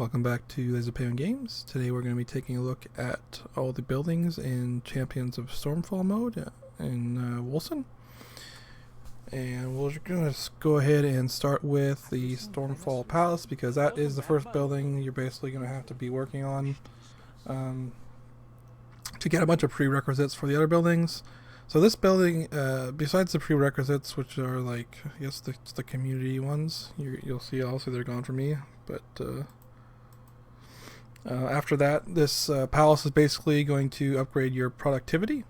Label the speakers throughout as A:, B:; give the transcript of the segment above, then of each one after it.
A: Welcome back to Laserpayment Games. Today we're going to be taking a look at all the buildings in Champions of Stormfall mode in Wolcen. And we're going to go ahead and start with the Stormfall Palace because that is the first building you're basically going to have to be working on to get a bunch of prerequisites for the other buildings. So this building, besides the prerequisites, which are like, I guess the community ones, you'll see also they're gone for me, but after that, this palace is basically going to upgrade your productivity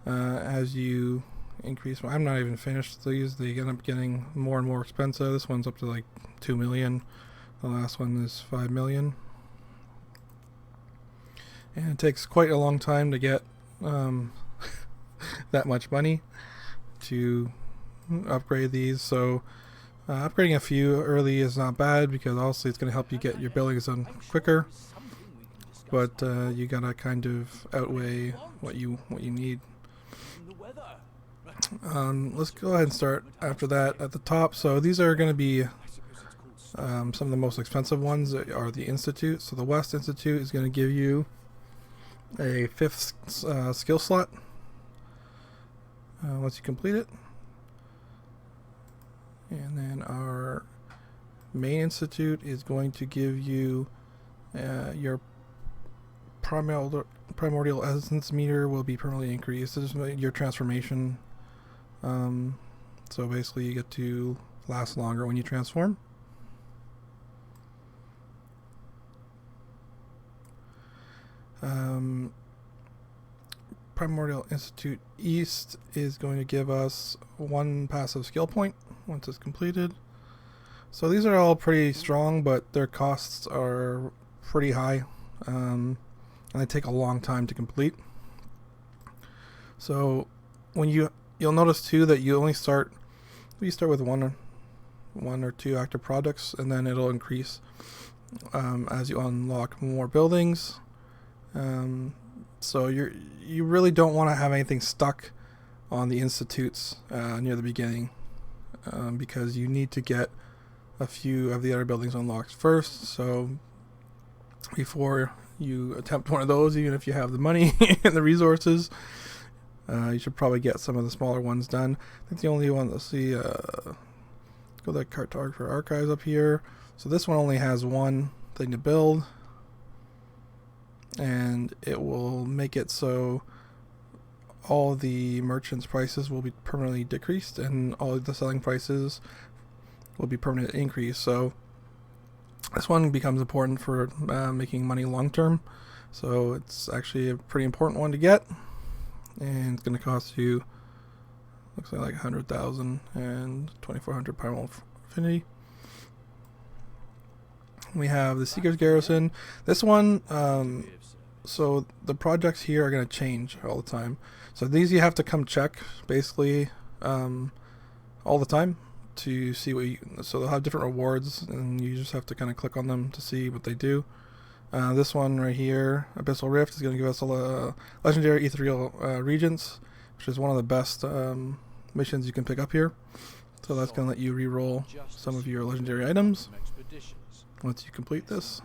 A: as you increase. I'm not even finished these. They end up getting more and more expensive. This one's up to like 2 million. The last one is 5 million. And it takes quite a long time to get that much money to upgrade these. So upgrading a few early is not bad because also it's going to help you get your buildings done quicker. But you gotta kind of outweigh what you need. Let's go ahead and start after that at the top. So these are going to be some of the most expensive ones are the Institute. So the West Institute is going to give you a 5th skill slot once you complete it. And then our main institute is going to give you your primordial essence meter will be permanently increased. This is your transformation. So basically you get to last longer when you transform. Primordial Institute East is going to give us 1 passive skill point once it's completed. So these are all pretty strong, but their costs are pretty high, and they take a long time to complete. So when you'll notice too that you start with one or two active products, and then it'll increase as you unlock more buildings. So you really don't want to have anything stuck on the institutes near the beginning, because you need to get a few of the other buildings unlocked first. So before you attempt one of those, even if you have the money and the resources, you should probably get some of the smaller ones done. I think the only one, let's see, go to the Cartographer Archives up here. So this one only has one thing to build, and it will make it so all the merchants' prices will be permanently decreased and all of the selling prices will be permanently increased. So this one becomes important for making money long term. So it's actually a pretty important one to get, and it's going to cost you, looks like 100,000 and 2,400 Primal Affinity. We have the Seeker's Garrison. This one, so the projects here are going to change all the time. So these you have to come check basically all the time to see what so they'll have different rewards, and you just have to kind of click on them to see what they do. This one right here, Abyssal Rift, is going to give us a legendary ethereal regents, which is one of the best missions you can pick up here. So that's going to let you re-roll some of your legendary items once you complete this.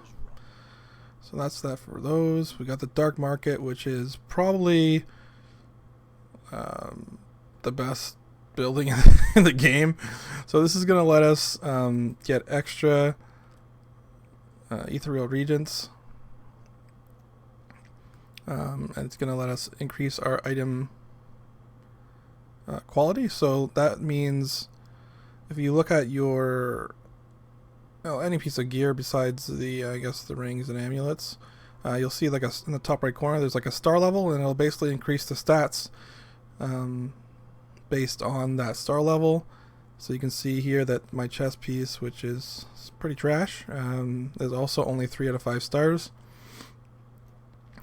A: So that's that for those. We got the Dark Market, which is probably the best building in the game. So this is going to let us get extra ethereal regents, and it's going to let us increase our item quality. So that means if you look at your any piece of gear besides the I guess the rings and amulets, you'll see like in the top right corner there's like a star level, and it'll basically increase the stats based on that star level. So you can see here that my chest piece, which is pretty trash, is also only 3 out of 5 stars.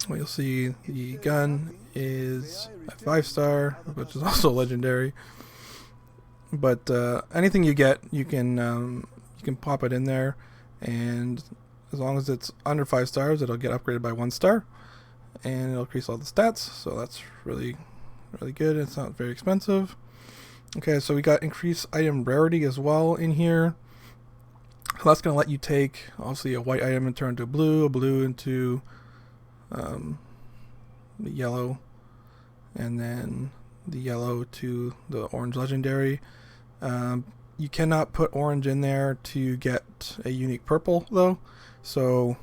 A: Well, you'll see the gun is a 5-star, which is also legendary. But anything you get, you can pop it in there, and as long as it's under 5 stars, it'll get upgraded by 1 star, and it'll increase all the stats. So that's really good. It's not very expensive. Okay, so we got increased item rarity as well in here. That's going to let you take, obviously, a white item and turn into a blue into the yellow, and then the yellow to the orange legendary. You cannot put orange in there to get a unique purple, though. So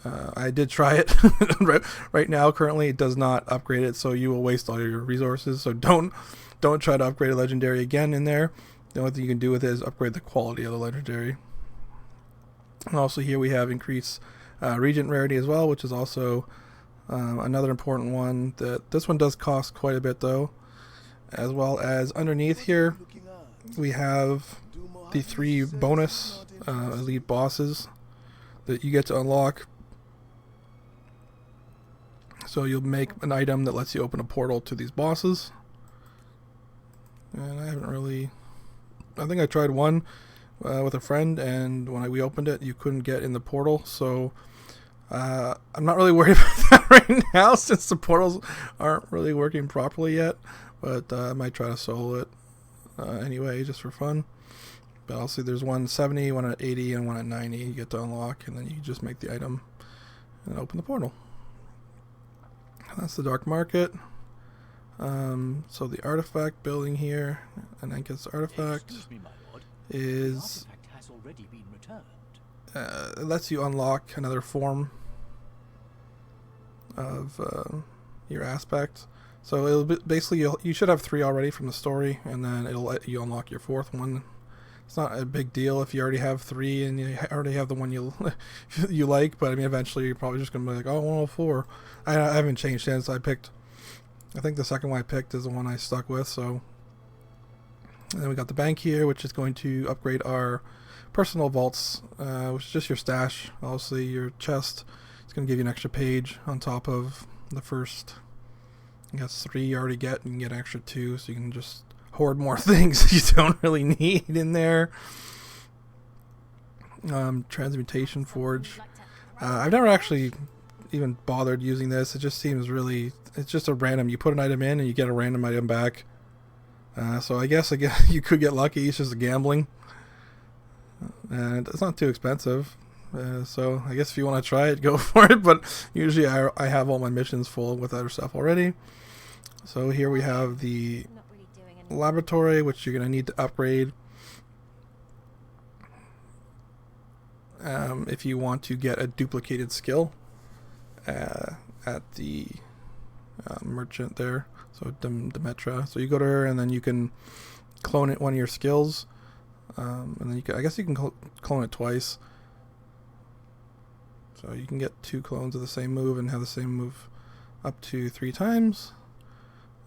A: I did try it. Right now, currently, it does not upgrade it, so you will waste all your resources. So don't try to upgrade a legendary again in there. The only thing you can do with it is upgrade the quality of the legendary. And also here we have increased regent rarity as well, which is also another important one. This one does cost quite a bit though. As well as underneath here, we have the 3 bonus elite bosses that you get to unlock. So you'll make an item that lets you open a portal to these bosses. And I think I tried one with a friend, and when we opened it, you couldn't get in the portal. So I'm not really worried about that right now, since the portals aren't really working properly yet. But I might try to solo it anyway, just for fun. But I'll see there's one at 70, one at 80, and one at 90 you get to unlock, and then you just make the item and open the portal. That's the dark market. So the artifact building here, and then gets artifact is it lets you unlock another form of your aspect. So it'll be, basically you should have 3 already from the story, and then it'll let you unlock your 4th one. It's not a big deal if you already have 3 and you already have the one you like, but I mean eventually you're probably just gonna be like, oh, 104. I haven't changed since I picked. I think the second one I picked is the one I stuck with. So, and then we got the bank here, which is going to upgrade our personal vaults, which is just your stash. Obviously, your chest. It's going to give you an extra page on top of the first. I guess 3 you already get. You can get an extra 2, so you can just hoard more things you don't really need in there. Transmutation forge. I've never actually even bothered using this. It just seems really, it's just a random, you put an item in and you get a random item back. So I guess you could get lucky. It's just gambling, and it's not too expensive. So I guess if you want to try it, go for it. But usually I have all my missions full with other stuff already. So here we have the laboratory, which you're going to need to upgrade if you want to get a duplicated skill at the merchant there. So Demetra. So you go to her, and then you can clone it, one of your skills, and then I guess you can clone it twice. So you can get 2 clones of the same move and have the same move up to 3 times,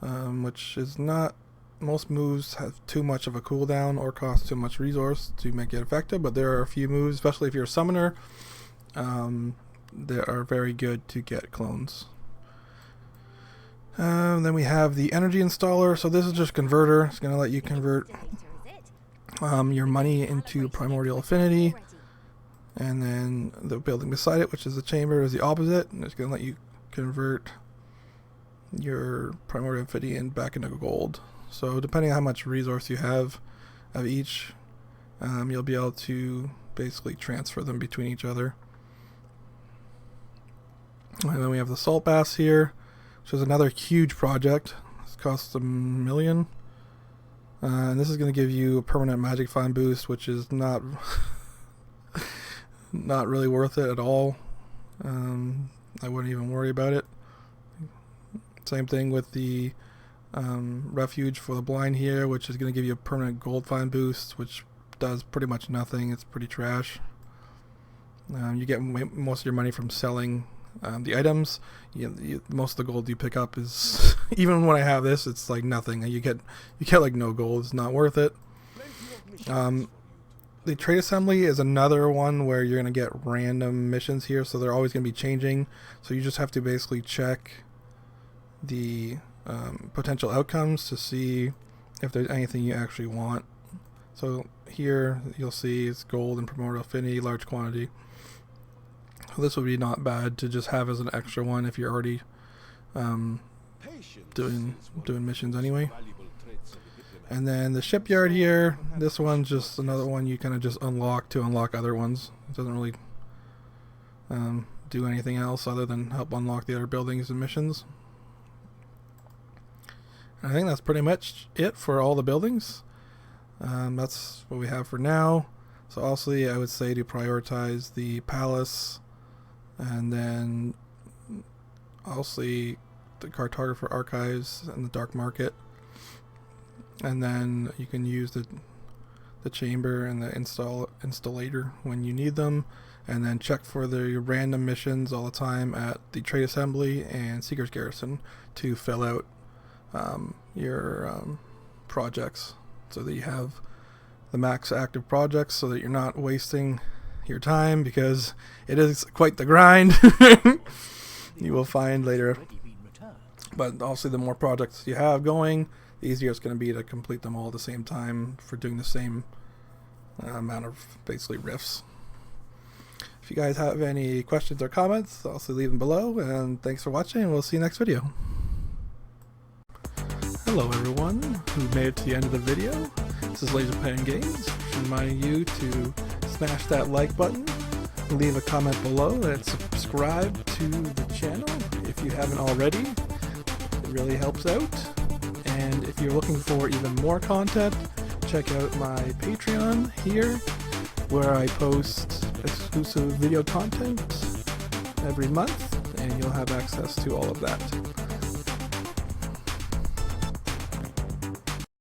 A: which is not. Most moves have too much of a cooldown or cost too much resource to make it effective, but there are a few moves, especially if you're a summoner, that are very good to get clones. Then we have the energy installer. So this is just converter. It's going to let you convert your money into primordial affinity. And then the building beside it, which is the chamber, is the opposite. And it's going to let you convert your primordial affinity back into gold. So depending on how much resource you have of each, you'll be able to basically transfer them between each other. And then we have the salt baths here, which is another huge project. This costs $1 million. And this is going to give you a permanent magic find boost, which is not really worth it at all. I wouldn't even worry about it. Same thing with the refuge for the blind here, which is going to give you a permanent gold find boost, which does pretty much nothing. It's pretty trash. You get most of your money from selling the items. Most of the gold you pick up is even when I have this, it's like nothing. You get like no gold. It's not worth it. The trade assembly is another one where you're going to get random missions here, so they're always going to be changing. So you just have to basically check the potential outcomes to see if there's anything you actually want. So here you'll see it's gold and primordial affinity, large quantity. So this would be not bad to just have as an extra one if you're already doing missions anyway. And then the shipyard here, this one's just another one you kind of just unlock to unlock other ones. It doesn't really do anything else other than help unlock the other buildings and missions. I think that's pretty much it for all the buildings. That's what we have for now. So also I would say to prioritize the palace, and then also the cartographer archives and the dark market. And then you can use the chamber and the installator when you need them, and then check for the random missions all the time at the trade assembly and Seeker's Garrison to fill out your projects, so that you have the max active projects, so that you're not wasting your time, because it is quite the grind. You will find later. But also the more projects you have going, the easier it's going to be to complete them all at the same time for doing the same amount of basically riffs. If you guys have any questions or comments, also leave them below, and thanks for watching, and we'll see you next video. Hello everyone who made it to the end of the video. This is LaserPen Games, reminding you to smash that like button, leave a comment below, and subscribe to the channel if you haven't already. It really helps out. And if you're looking for even more content, check out my Patreon here, where I post exclusive video content every month, and you'll have access to all of that.